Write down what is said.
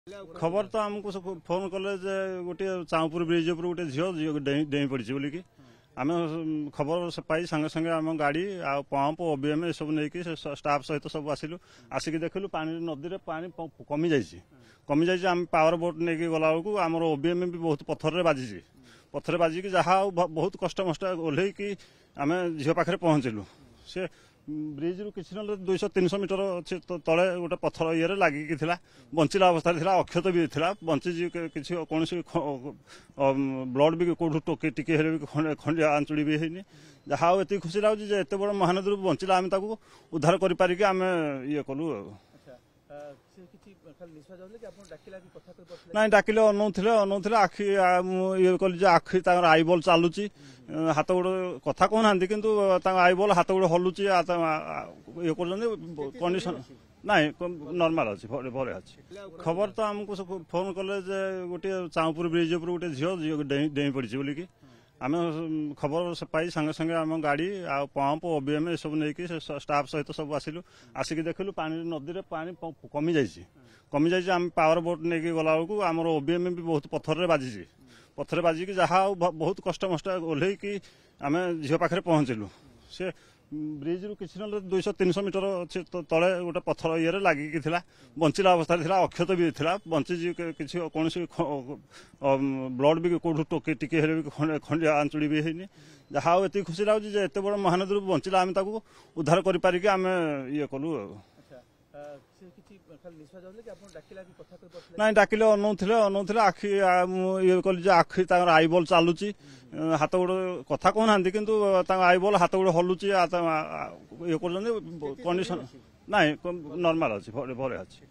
खबर तो आमको फोन कले जे गोटे चाँपुर ब्रिज उपर गोटे झील डेई पड़ी बोलिकी आम खबर पाई संगे संगे आम गाड़ी आ पंप ओबीएम ये सब नहीं स्टाफ सहित सब आसिलु आसिक देखिलु पानी नदी में पानी कमी जाइए आम पावर बोट नहीं गला बेलू आम ओबीएम भी बहुत पत्थर बाजिकी जहाँ बहुत कष्ट मस्ट ओह्लैकी आम झील पाखे पहुँचलु से ब्रिज रु किसी ना 200-300 मीटर अच्छे तले गोटे पत्थर ये लगिकी बंचिला अवस्था अक्षत भी था बंची किसी कौन ब्लड भी कौटू टिके खंडिया आंचुड़ी भी है जहाँ ये खुशी लगुच एत बड़ महानदी बंचिला आम उद्धार कर ये कलु ना डाकिले अनौले आखि ये कल आखि आईबल चलुची हाथ गोड़ कथा कहना कि आईबल हाथ गोड़ हलुची ये कंडीशन ना नॉर्मल अच्छी भले अच्छी खबर तो आमको फोन कले जे गोटे चाँपुर ब्रिज उपर गोटे झील डेई पड़ी बोलिकी आम खबर पाई संगे संगे आम गाड़ी आ पंप ओबीएम ये सब नहीं स्टाफ सहित सब आसिलु आसिक देखिलु पानी नदी में पानी कमी जाइए आम पावर बोट नहीं गला बेलू आम ओबीएम भी बहुत पत्थर बाजिकी जहाँ बहुत कष्ट मस्ट ओह्लैकी आम झील पाखे पहुँचलु से ब्रिज रु किसी ना 200-300 मीटर अच्छे तले गोटे पत्थर ये लगिकी बंचिला अवस्था अक्षत भी था बंची किसी कौन ब्लड भी कौटू टिके खंडिया आंचुड़ी भी है जहाँ ये खुशी लगुच एत बड़ महानदी बंचिला आम उद्धार कर ये कलु ना डाकिले अनौले आखि ये कल आखि आईबल चलुची हाथ गोड़ कथा कहना कि आईबल हाथ गोड़ हलुची ये कंडीशन ना नॉर्मल अच्छी भले अच्छी।